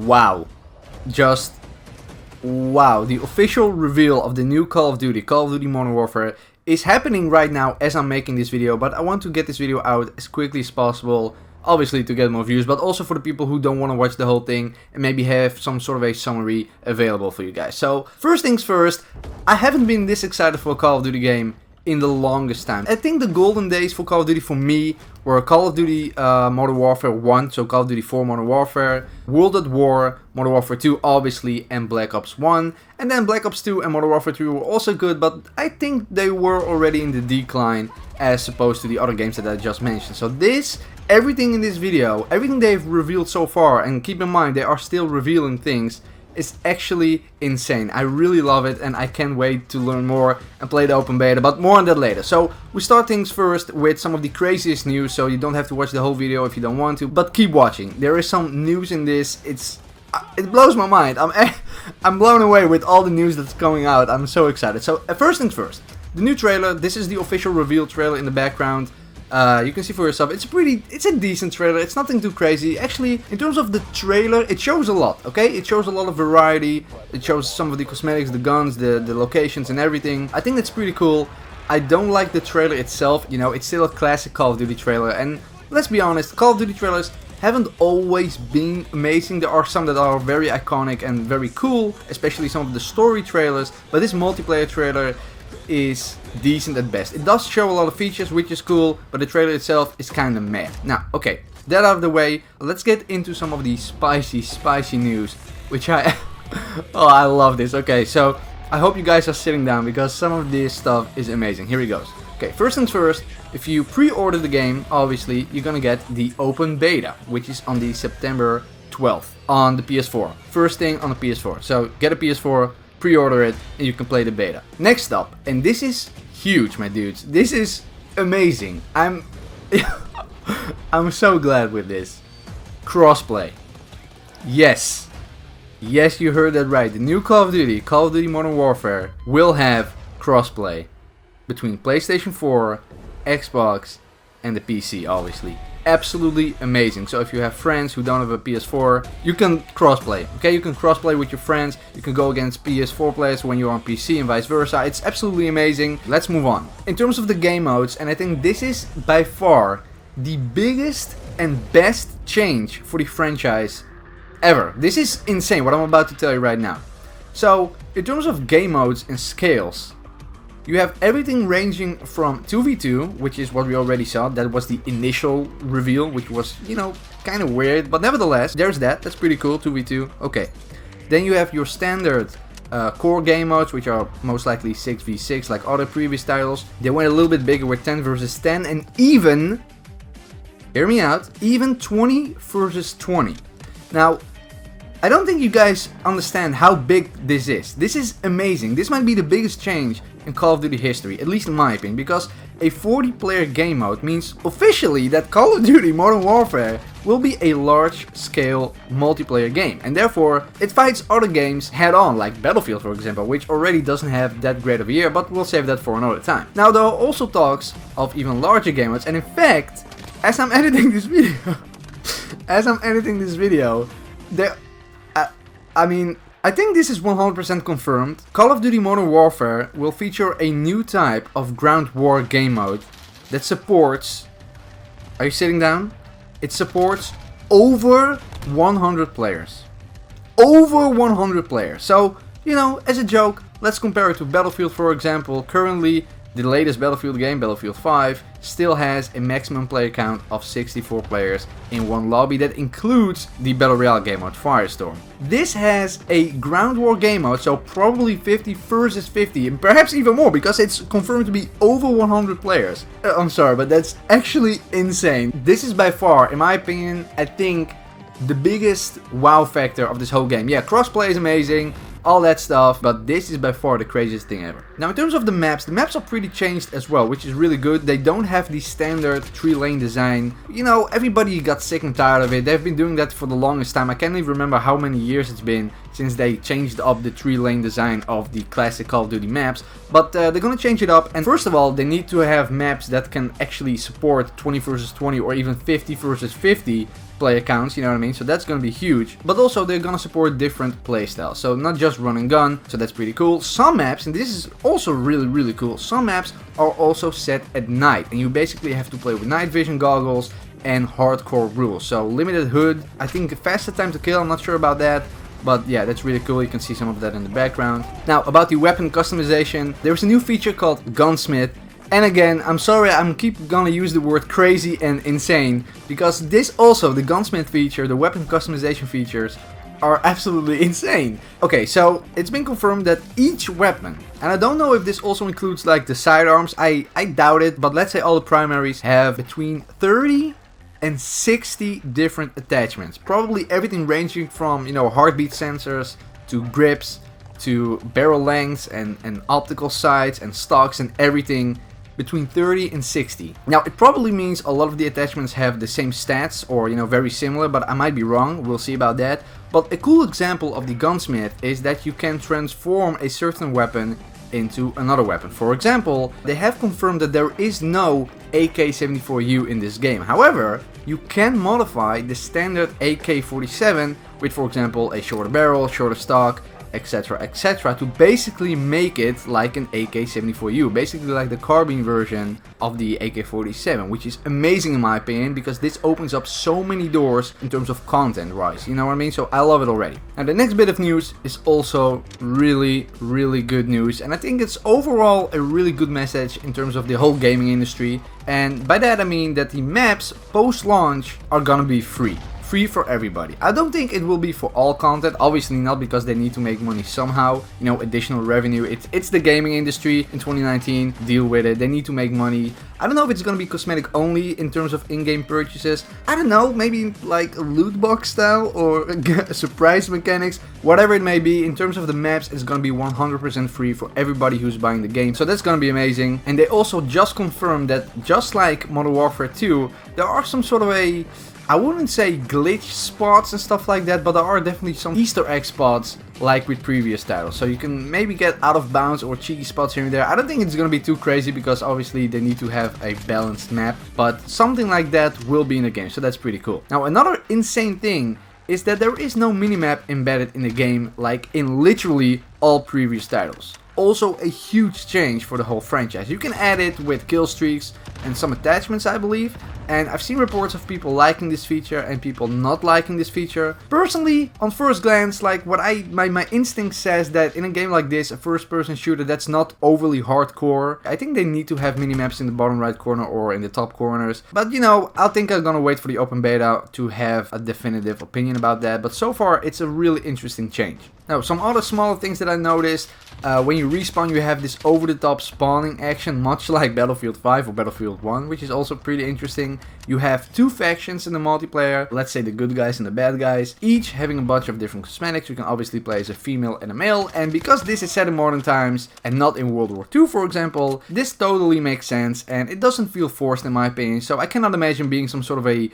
wow. Just wow. The official reveal of the new Call of Duty Modern Warfare, is happening right now as I'm making this video, but I want to get this video out as quickly as possible, obviously to get more views, but also for the people who don't want to watch the whole thing and maybe have some sort of a summary available for you guys. So first things first, I haven't been this excited for a Call of Duty game in the longest time. I think the golden days for Call of Duty for me were Call of Duty Modern Warfare 1, so Call of Duty 4 Modern Warfare, World at War, Modern Warfare 2 obviously, and Black Ops 1. And then Black Ops 2 and Modern Warfare 3 were also good, but I think they were already in the decline as opposed to the other games that I just mentioned. So everything in this video, everything they've revealed so far, and keep in mind they are still revealing things, is actually insane. I really love it and I can't wait to learn more and play the open beta, but more on that later. So we start things first with some of the craziest news, so you don't have to watch the whole video if you don't want to, but keep watching. There is some news in this, it blows my mind. I'm blown away with all the news that's coming out. I'm so excited. So first things first, the new trailer. This is the official reveal trailer in the background. You can see for yourself, it's a decent trailer, it's nothing too crazy. Actually, in terms of the trailer, it shows a lot, okay? It shows a lot of variety, it shows some of the cosmetics, the guns, the locations and everything. I think that's pretty cool. I don't like the trailer itself, you know, it's still a classic Call of Duty trailer, and let's be honest, Call of Duty trailers haven't always been amazing. There are some that are very iconic and very cool, especially some of the story trailers, but this multiplayer trailer is decent at best. It does show a lot of features, which is cool, but the trailer itself is kind of meh. Now, okay, that out of the way, let's get into some of the spicy news, which I oh, I love this. Okay, so I hope you guys are sitting down because some of this stuff is amazing. Here he goes. Okay, first things first, if you pre-order the game, obviously you're gonna get the open beta, which is on the September 12th on the PS4. First thing on the PS4. So get a PS4, pre-order it, and you can play the beta. Next up, and this is huge, my dudes. This is amazing. I'm so glad with this. Crossplay. Yes. Yes, you heard that right. The new Call of Duty Modern Warfare, will have crossplay between PlayStation 4, Xbox, and the PC, obviously. Absolutely amazing. So if you have friends who don't have a PS4, you can crossplay. Okay, you can crossplay with your friends. You can go against PS4 players when you're on PC and vice versa. It's absolutely amazing. Let's move on. In terms of the game modes, and I think this is by far the biggest and best change for the franchise ever. This is insane what I'm about to tell you right now. So in terms of game modes and scales, you have everything ranging from 2v2, which is what we already saw. That was the initial reveal, which was, you know, kind of weird. But nevertheless, there's that. That's pretty cool, 2v2. Okay. Then you have your standard core game modes, which are most likely 6v6, like other previous titles. They went a little bit bigger with 10 versus 10, and even, hear me out, even 20 versus 20. Now, I don't think you guys understand how big this is. This is amazing. This might be the biggest change in Call of Duty history, at least in my opinion, because a 40-player game mode means officially that Call of Duty Modern Warfare will be a large-scale multiplayer game, and therefore it fights other games head-on, like Battlefield for example, which already doesn't have that great of a year, but we'll save that for another time. Now, there are also talks of even larger game modes, and in fact, as I'm editing this video, I think this is 100% confirmed. Call of Duty Modern Warfare will feature a new type of ground war game mode that supports... Are you sitting down? It supports over 100 players. Over 100 players. So, you know, as a joke, let's compare it to Battlefield, for example. Currently, the latest Battlefield game, Battlefield 5, still has a maximum player count of 64 players in one lobby. That includes the Battle Royale game mode, Firestorm. This has a ground war game mode, so probably 50 versus 50, and perhaps even more, because it's confirmed to be over 100 players. I'm sorry, but that's actually insane. This is by far, in my opinion, I think, the biggest wow factor of this whole game. Yeah, crossplay is amazing, all that stuff, but this is by far the craziest thing ever. Now, in terms of the maps are pretty changed as well, which is really good. They don't have the standard 3-lane design. You know, everybody got sick and tired of it. They've been doing that for the longest time. I can't even remember how many years it's been since they changed up the 3-lane design of the classic Call of Duty maps, but they're gonna change it up. And first of all, they need to have maps that can actually support 20 versus 20 or even 50 versus 50. player counts, you know what I mean? So that's gonna be huge. But also they're gonna support different playstyles, so not just run and gun, so that's pretty cool. Some maps, and this is also really cool, some maps are also set at night, and you basically have to play with night vision goggles and hardcore rules. So limited hood, I think faster time to kill, I'm not sure about that. But yeah, that's really cool, you can see some of that in the background. Now, about the weapon customization, there's a new feature called Gunsmith. And again, I'm sorry, I'm keep gonna use the word crazy and insane, because this also, the Gunsmith feature, the weapon customization features, are absolutely insane. Okay, so it's been confirmed that each weapon, and I don't know if this also includes like the sidearms, I doubt it, but let's say all the primaries have between 30 and 60 different attachments. Probably everything ranging from, you know, heartbeat sensors to grips to barrel lengths and optical sights and stocks and everything between 30 and 60. Now it probably means a lot of the attachments have the same stats or, you know, very similar, but I might be wrong, we'll see about that. But a cool example of the Gunsmith is that you can transform a certain weapon into another weapon. For example, they have confirmed that there is no AK-74U in this game. However, you can modify the standard AK-47 with, for example, a shorter barrel, shorter stock, etc, etc, to basically make it like an AK-74U, basically like the carbine version of the AK-47, which is amazing in my opinion, because this opens up so many doors in terms of content wise, you know what I mean? So I love it already. And the next bit of news is also really good news, and I think it's overall a really good message in terms of the whole gaming industry, and by that I mean that the maps post-launch are gonna be free for everybody. I don't think it will be for all content, obviously not, because they need to make money somehow, you know, additional revenue. It's the gaming industry in 2019, deal with it, they need to make money. I don't know if it's gonna be cosmetic only in terms of in-game purchases, I don't know, maybe like a loot box style or surprise mechanics, whatever it may be. In terms of the maps, it's gonna be 100% free for everybody who's buying the game, so that's gonna be amazing. And they also just confirmed that just like Modern Warfare 2, there are some sort of I wouldn't say glitch spots and stuff like that, but there are definitely some Easter egg spots like with previous titles. So you can maybe get out of bounds or cheeky spots here and there. I don't think it's gonna be too crazy because obviously they need to have a balanced map, but something like that will be in the game, so that's pretty cool. Now another insane thing is that there is no minimap embedded in the game like in literally all previous titles. Also a huge change for the whole franchise. You can add it with kill streaks and some attachments, I believe, and I've seen reports of people liking this feature and people not liking this feature. Personally, on first glance, like what my instinct says that in a game like this, a first person shooter that's not overly hardcore, I think they need to have minimaps in the bottom right corner or in the top corners. But you know, I think I'm gonna wait for the open beta to have a definitive opinion about that, but so far it's a really interesting change. Now, some other smaller things that I noticed, when you respawn you have this over-the-top spawning action, much like Battlefield 5 or Battlefield 1, which is also pretty interesting. You have two factions in the multiplayer, let's say the good guys and the bad guys, each having a bunch of different cosmetics. You can obviously play as a female and a male, and because this is set in modern times and not in World War II, for example, this totally makes sense and it doesn't feel forced in my opinion, so I cannot imagine being some sort of a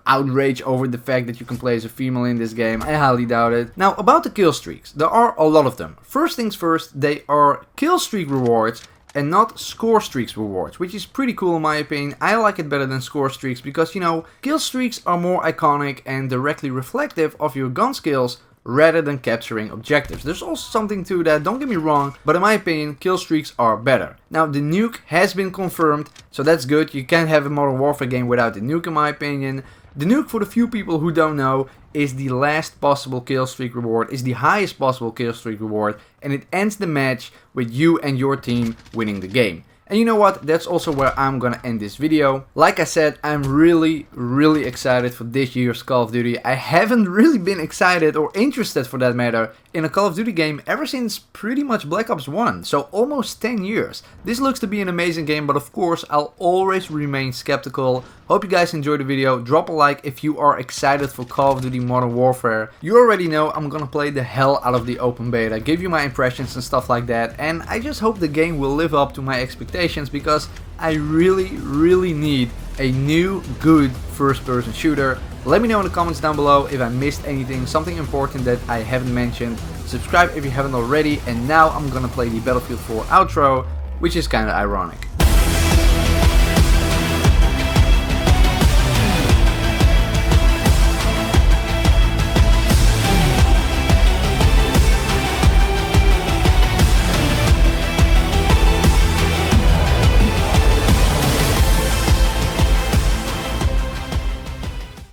outrage over the fact that you can play as a female in this game. I highly doubt it. Now, about the kill streaks, there are a lot of them. First things first, they are kill streak rewards and not score streaks rewards, which is pretty cool in my opinion. I like it better than score streaks because, you know, kill streaks are more iconic and directly reflective of your gun skills rather than capturing objectives. There's also something to that, don't get me wrong, but in my opinion, kill streaks are better. Now, the nuke has been confirmed, so that's good. You can't have a Modern Warfare game without the nuke in my opinion. The nuke, for the few people who don't know, is the last possible kill streak reward, is the highest possible kill streak reward, and it ends the match with you and your team winning the game. And you know what, that's also where I'm gonna end this video. Like I said, I'm really excited for this year's Call of Duty. I haven't really been excited, or interested for that matter, in a Call of Duty game ever since pretty much Black Ops 1, so almost 10 years. This looks to be an amazing game, but of course I'll always remain skeptical. Hope you guys enjoyed the video. Drop a like if you are excited for Call of Duty Modern Warfare. You already know I'm gonna play the hell out of the open beta, give you my impressions and stuff like that, and I just hope the game will live up to my expectations because I really need a new good first person shooter. Let me know in the comments down below if I missed anything, something important that I haven't mentioned. Subscribe if you haven't already, and now I'm gonna play the Battlefield 4 outro, which is kinda ironic.